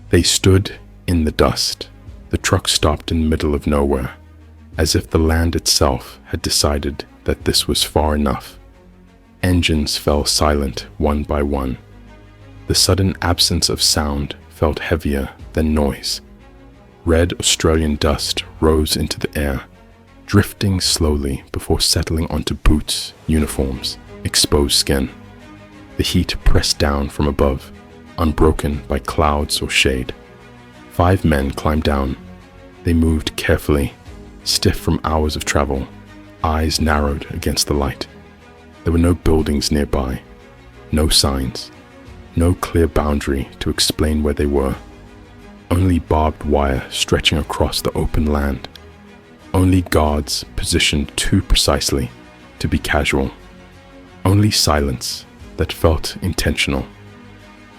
They stood in the dust. The truck stopped in the middle of nowhere, as if the land itself had decided that this was far enough. Engines fell silent one by one. The sudden absence of sound felt heavier than noise. Red Australian dust rose into the air, drifting slowly before settling onto boots, uniforms, exposed skin. The heat pressed down from above, unbroken by clouds or shade. 5 men climbed down. They moved carefully, stiff from hours of travel, eyes narrowed against the light. There were no buildings nearby, no signs, no clear boundary to explain where they were. Only barbed wire stretching across the open land. Only guards positioned too precisely to be casual. Only silence that felt intentional.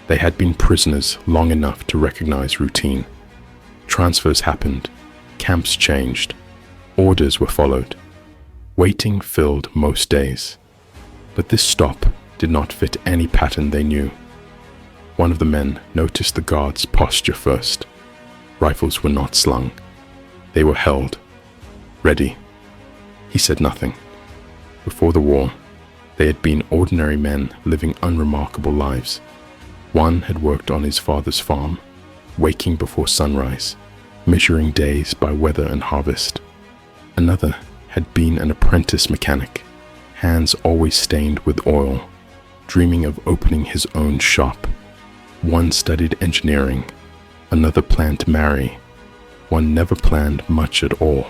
They had been prisoners long enough to recognize routine. Transfers happened, camps changed, orders were followed. Waiting filled most days. But this stop did not fit any pattern they knew. One of the men noticed the guard's posture first. Rifles were not slung. They were held, ready. He said nothing. Before the war, they had been ordinary men living unremarkable lives. One had worked on his father's farm, waking before sunrise, measuring days by weather and harvest. Another had been an apprentice mechanic, hands always stained with oil, dreaming of opening his own shop. One studied engineering, another planned to marry. One never planned much at all.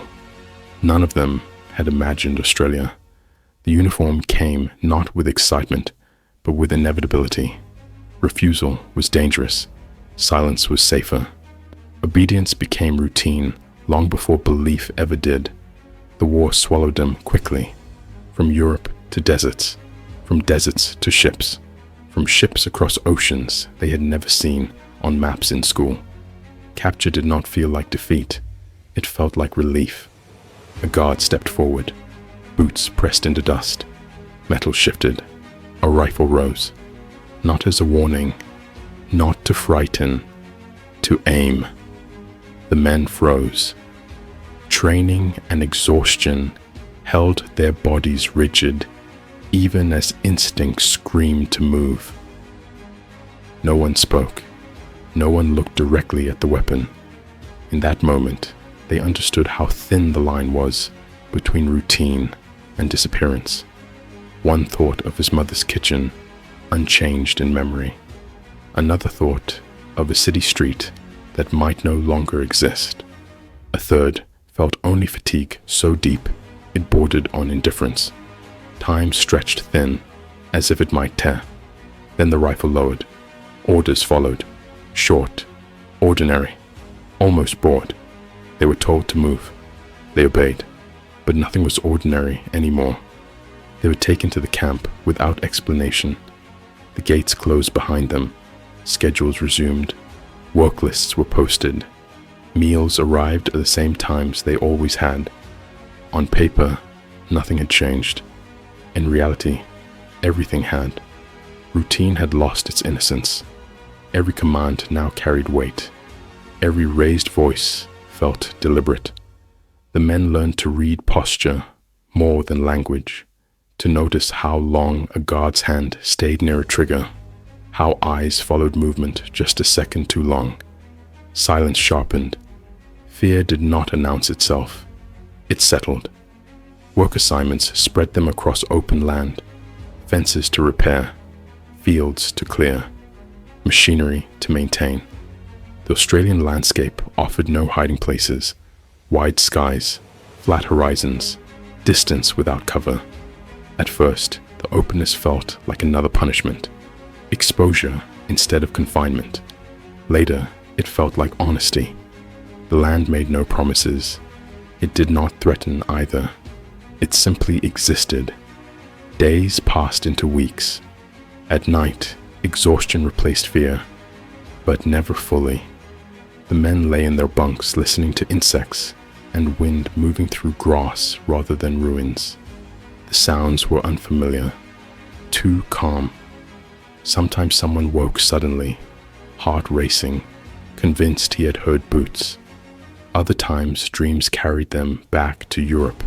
None of them had imagined Australia. The uniform came not with excitement, but with inevitability. Refusal was dangerous. Silence was safer. Obedience became routine long before belief ever did. The war swallowed them quickly. From Europe to deserts, from deserts to ships, from ships across oceans they had never seen on maps in school. Capture did not feel like defeat. It felt like relief. A guard stepped forward. Boots pressed into dust. Metal shifted. A rifle rose. Not as a warning, not to frighten, to aim. The men froze. Training and exhaustion held their bodies rigid, even as instinct screamed to move. No one spoke. No one looked directly at the weapon. In that moment, they understood how thin the line was between routine and disappearance. One thought of his mother's kitchen, unchanged in memory. Another thought of a city street that might no longer exist. A third felt only fatigue so deep it bordered on indifference. Time stretched thin, as if it might tear. Then the rifle lowered. Orders followed. Short, ordinary, almost bored. They were told to move. They obeyed. But nothing was ordinary anymore. They were taken to the camp without explanation. The gates closed behind them. Schedules resumed. Work lists were posted. Meals arrived at the same times they always had. On paper, nothing had changed. In reality, everything had. Routine had lost its innocence. Every command now carried weight. Every raised voice felt deliberate. The men learned to read posture more than language, to notice how long a guard's hand stayed near a trigger, how eyes followed movement just a second too long. Silence sharpened. Fear did not announce itself. It settled. Work assignments spread them across open land, fences to repair, fields to clear, machinery to maintain. The Australian landscape offered no hiding places, wide skies, flat horizons, distance without cover. At first, the openness felt like another punishment, exposure instead of confinement. Later, it felt like honesty. The land made no promises. It did not threaten either. It simply existed. Days passed into weeks. At night, exhaustion replaced fear, but never fully. The men lay in their bunks listening to insects and wind moving through grass rather than ruins. The sounds were unfamiliar, too calm. Sometimes someone woke suddenly, heart racing, convinced he had heard boots. Other times, dreams carried them back to Europe,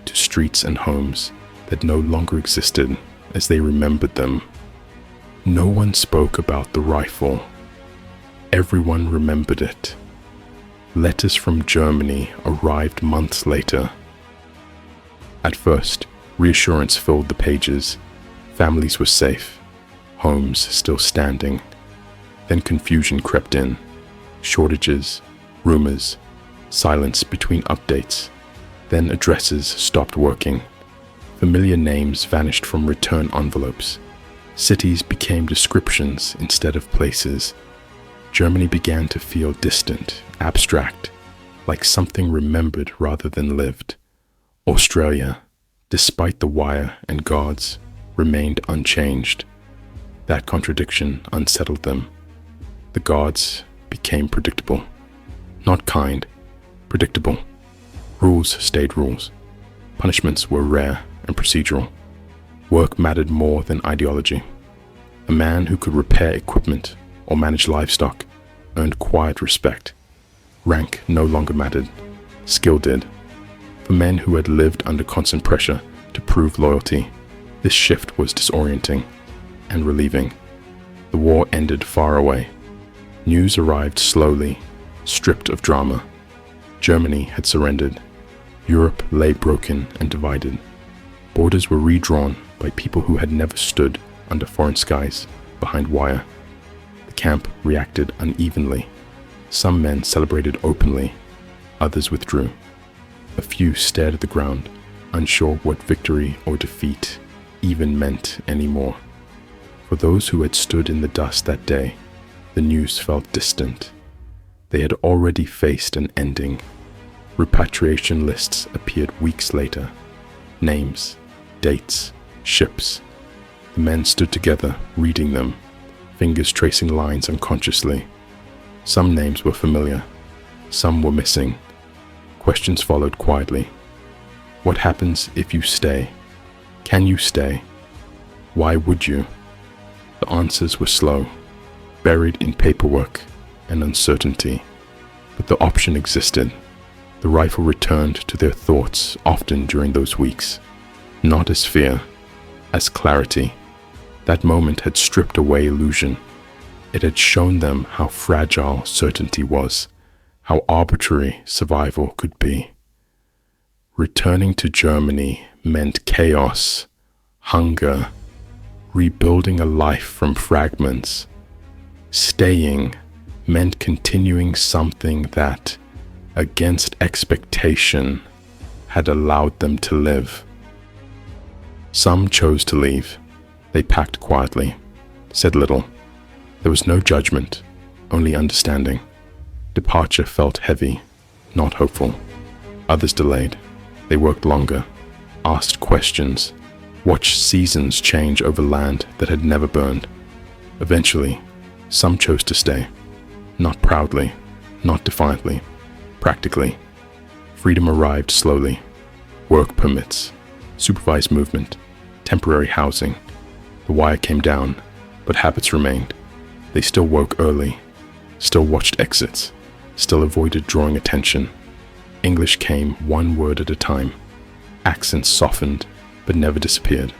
to streets and homes that no longer existed as they remembered them. No one spoke about the rifle. Everyone remembered it. Letters from Germany arrived months later. At first, reassurance filled the pages. Families were safe, homes still standing. Then confusion crept in. Shortages, rumors, silence between updates. Then addresses stopped working. Familiar names vanished from return envelopes. Cities became descriptions instead of places. Germany began to feel distant, abstract, like something remembered rather than lived. Australia, despite the wire and guards, remained unchanged. That contradiction unsettled them. The guards became predictable. Not kind, predictable. Rules stayed rules. Punishments were rare and procedural. Work mattered more than ideology. A man who could repair equipment or manage livestock earned quiet respect. Rank no longer mattered. Skill did. For men who had lived under constant pressure to prove loyalty, this shift was disorienting and relieving. The war ended far away. News arrived slowly, stripped of drama. Germany had surrendered. Europe lay broken and divided. Borders were redrawn by people who had never stood under foreign skies, behind wire. The camp reacted unevenly. Some men celebrated openly, others withdrew. A few stared at the ground, unsure what victory or defeat even meant anymore. For those who had stood in the dust that day, the news felt distant. They had already faced an ending. Repatriation lists appeared weeks later. Names, dates, ships. The men stood together, reading them, fingers tracing lines unconsciously. Some names were familiar, some were missing. Questions followed quietly. What happens if you stay? Can you stay? Why would you? The answers were slow, buried in paperwork and uncertainty. But the option existed. The rifle returned to their thoughts often during those weeks, not as fear, as clarity. That moment had stripped away illusion. It had shown them how fragile certainty was, how arbitrary survival could be. Returning to Germany meant chaos, hunger, rebuilding a life from fragments. Staying meant continuing something that, against expectation, had allowed them to live. Some chose to leave. They packed quietly, said little. There was no judgment, only understanding. Departure felt heavy, not hopeful. Others delayed. They worked longer, asked questions, watched seasons change over land that had never burned. Eventually, some chose to stay. Not proudly, not defiantly, practically. Freedom arrived slowly. Work permits, supervised movement, temporary housing. The wire came down, but habits remained. They still woke early, still watched exits, still avoided drawing attention. English came one word at a time. Accents softened, but never disappeared.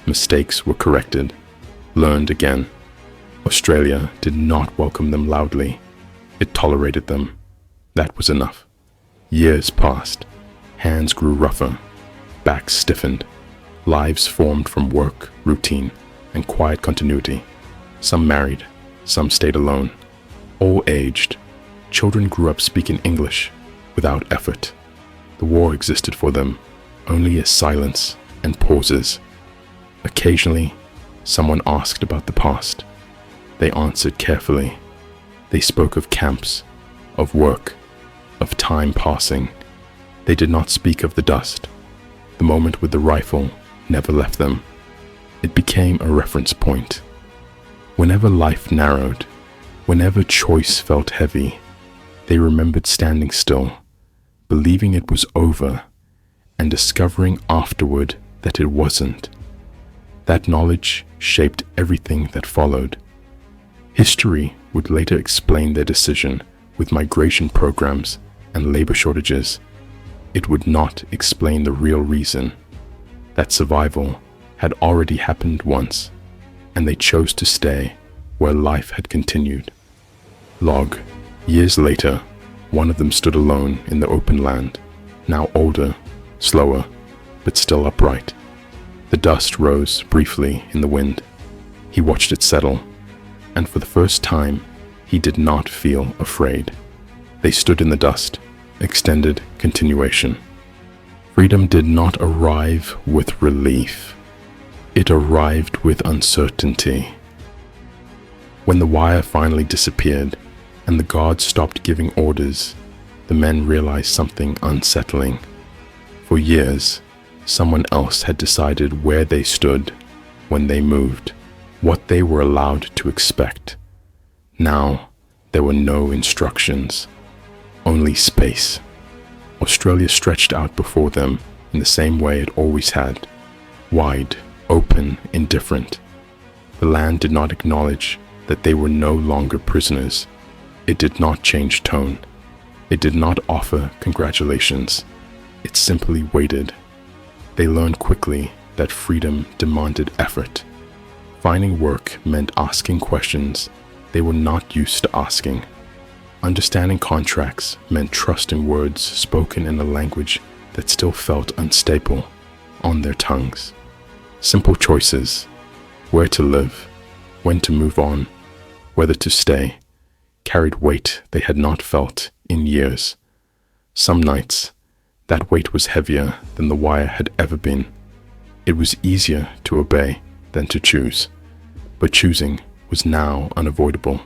Mistakes were corrected, learned again. Australia did not welcome them loudly. It tolerated them. That was enough. Years passed. Hands grew rougher. Backs stiffened. Lives formed from work, routine, and quiet continuity. Some married. Some stayed alone. All aged. Children grew up speaking English without effort. The war existed for them only as silence and pauses. Occasionally, someone asked about the past. They answered carefully. They spoke of camps, of work, of time passing. They did not speak of the dust. The moment with the rifle never left them. It became a reference point. Whenever life narrowed, whenever choice felt heavy, they remembered standing still, believing it was over, and discovering afterward that it wasn't. That knowledge shaped everything that followed. History would later explain their decision with migration programs and labor shortages, it would not explain the real reason. That survival had already happened once, and they chose to stay where life had continued. Log. Years later, one of them stood alone in the open land, now older, slower, but still upright. The dust rose briefly in the wind. He watched it settle, and for the first time, he did not feel afraid. They stood in the dust, extended continuation. Freedom did not arrive with relief. It arrived with uncertainty. When the wire finally disappeared and the guards stopped giving orders, the men realized something unsettling. For years, someone else had decided where they stood, when they moved, what they were allowed to expect. Now, there were no instructions, only space. Australia stretched out before them in the same way it always had, wide, open, indifferent. The land did not acknowledge that they were no longer prisoners. It did not change tone. It did not offer congratulations. It simply waited. They learned quickly that freedom demanded effort. Finding work meant asking questions they were not used to asking. Understanding contracts meant trusting words spoken in a language that still felt unstable on their tongues. Simple choices: where to live, when to move on, whether to stay, carried weight they had not felt in years. Some nights, that weight was heavier than the wire had ever been. It was easier to obey than to choose, but choosing was now unavoidable.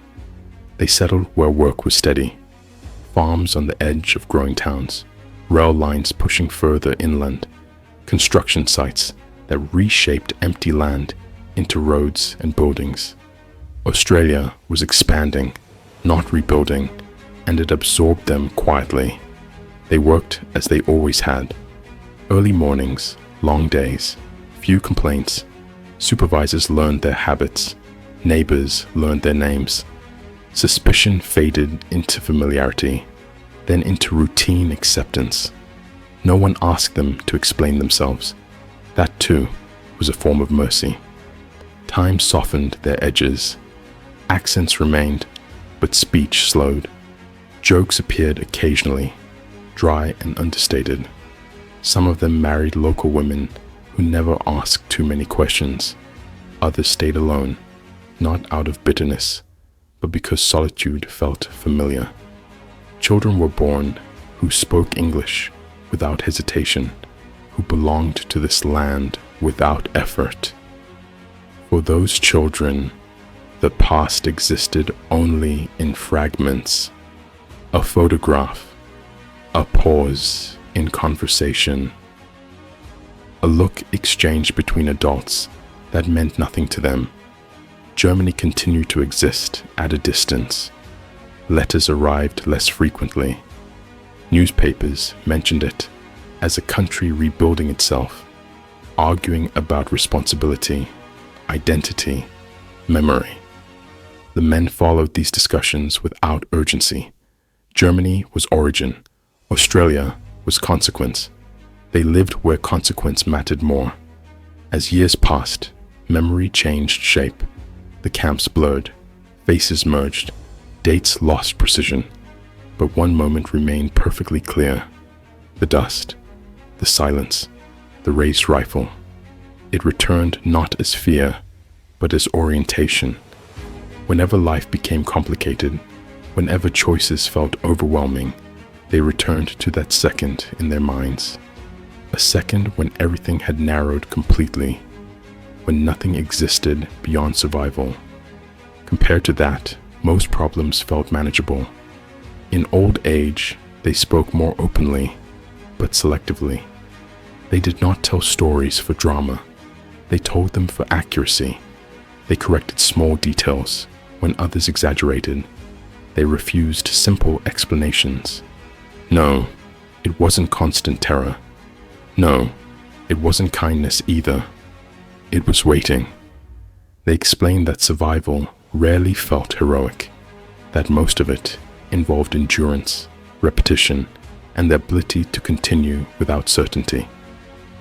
They settled where work was steady, farms on the edge of growing towns, rail lines pushing further inland, construction sites that reshaped empty land into roads and buildings. Australia was expanding, not rebuilding, and it absorbed them quietly. They worked as they always had. Early mornings, long days, few complaints. Supervisors learned their habits. Neighbors learned their names. Suspicion faded into familiarity, then into routine acceptance. No one asked them to explain themselves. That too was a form of mercy. Time softened their edges. Accents remained, but speech slowed. Jokes appeared occasionally, dry and understated. Some of them married local women who never asked too many questions. Others stayed alone, not out of bitterness, but because solitude felt familiar. Children were born who spoke English without hesitation, who belonged to this land without effort. For those children, the past existed only in fragments. A photograph, a pause in conversation, a look exchanged between adults that meant nothing to them. Germany continued to exist at a distance. Letters arrived less frequently. Newspapers mentioned it as a country rebuilding itself, arguing about responsibility, identity, memory. The men followed these discussions without urgency. Germany was origin. Australia was consequence. They lived where consequence mattered more. As years passed, memory changed shape. The camps blurred, faces merged, dates lost precision. But one moment remained perfectly clear. The dust, the silence, the raised rifle. It returned not as fear, but as orientation. Whenever life became complicated, whenever choices felt overwhelming, they returned to that second in their minds. A second when everything had narrowed completely, when nothing existed beyond survival. Compared to that, most problems felt manageable. In old age, they spoke more openly, but selectively. They did not tell stories for drama. They told them for accuracy. They corrected small details when others exaggerated. They refused simple explanations. No, it wasn't constant terror. No, it wasn't kindness either. It was waiting. They explained that survival rarely felt heroic, that most of it, involved endurance, repetition, and the ability to continue without certainty.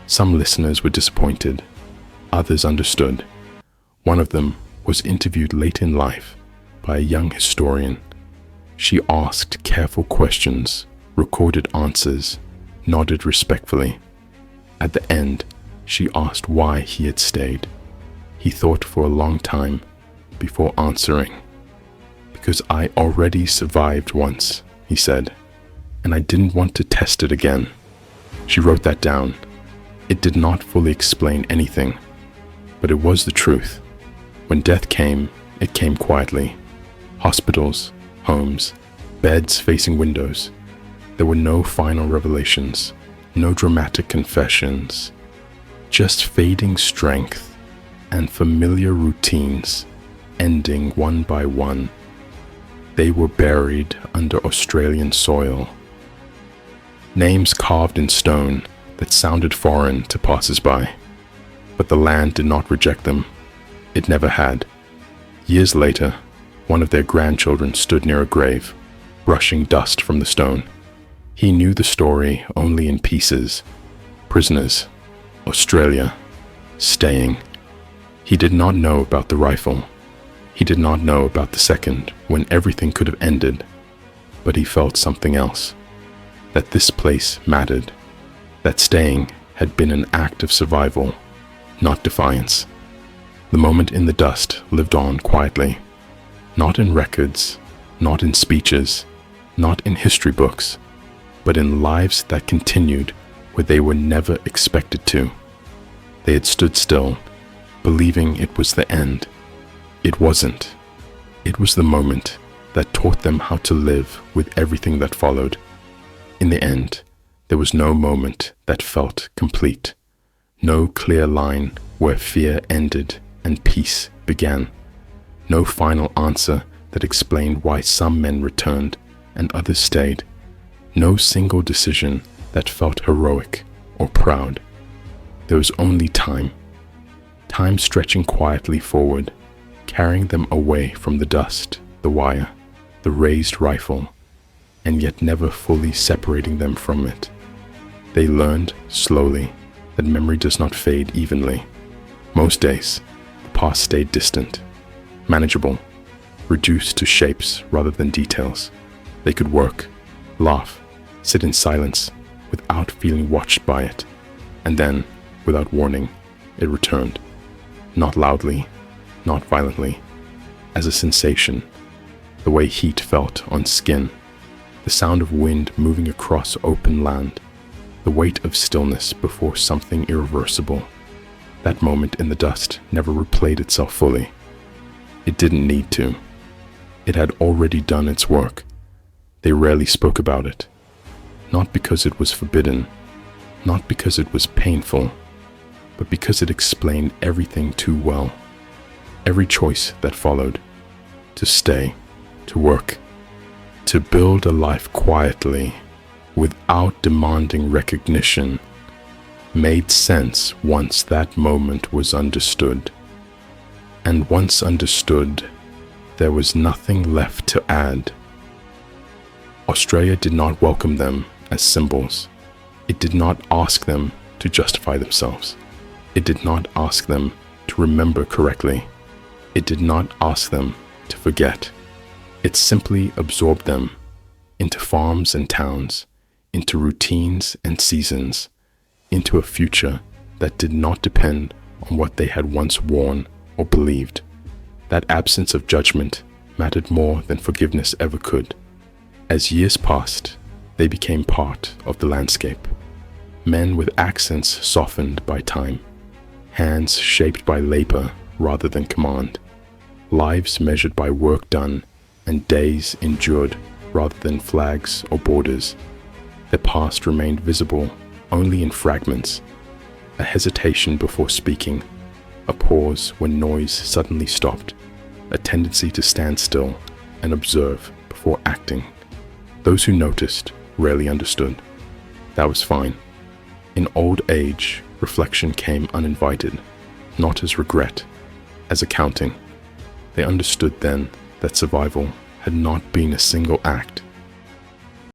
Some listeners were disappointed, others understood. One of them was interviewed late in life by a young historian. She asked careful questions, recorded answers, nodded respectfully. At the end, she asked why he had stayed. He thought for a long time before answering. "Because I already survived once," he said, "and I didn't want to test it again." She wrote that down. It did not fully explain anything, but it was the truth. When death came, it came quietly. Hospitals, homes, beds facing windows. There were no final revelations, no dramatic confessions, just fading strength and familiar routines ending one by one. They were buried under Australian soil. Names carved in stone that sounded foreign to passers-by. But the land did not reject them. It never had. Years later, one of their grandchildren stood near a grave, brushing dust from the stone. He knew the story only in pieces. Prisoners, Australia, staying. He did not know about the rifle. He did not know about the second when everything could have ended. But he felt something else. That this place mattered. That staying had been an act of survival, not defiance. The moment in the dust lived on quietly. Not in records, not in speeches, not in history books, but in lives that continued where they were never expected to. They had stood still, believing it was the end. It wasn't. It was the moment that taught them how to live with everything that followed. In the end, there was no moment that felt complete. No clear line where fear ended and peace began. No final answer that explained why some men returned and others stayed. No single decision that felt heroic or proud. There was only time. Time stretching quietly forward, carrying them away from the dust, the wire, the raised rifle, and yet never fully separating them from it. They learned, slowly, that memory does not fade evenly. Most days, the past stayed distant, manageable, reduced to shapes rather than details. They could work, laugh, sit in silence, without feeling watched by it. And then, without warning, it returned. Not loudly, not violently, as a sensation, the way heat felt on skin, the sound of wind moving across open land, the weight of stillness before something irreversible. That moment in the dust never replayed itself fully. It didn't need to. It had already done its work. They rarely spoke about it. Not because it was forbidden, not because it was painful, but because it explained everything too well. Every choice that followed. To stay, to work, to build a life quietly, without demanding recognition, made sense once that moment was understood. And once understood, there was nothing left to add. Australia did not welcome them as symbols. It did not ask them to justify themselves. It did not ask them to remember correctly. It did not ask them to forget. It simply absorbed them into farms and towns, into routines and seasons, into a future that did not depend on what they had once worn or believed. That absence of judgment mattered more than forgiveness ever could. As years passed, they became part of the landscape. Men with accents softened by time, hands shaped by labor rather than command, lives measured by work done and days endured rather than flags or borders. Their past remained visible only in fragments, a hesitation before speaking, a pause when noise suddenly stopped, a tendency to stand still and observe before acting. Those who noticed rarely understood. That was fine. In old age, reflection came uninvited, not as regret, as accounting. They understood then that survival had not been a single act,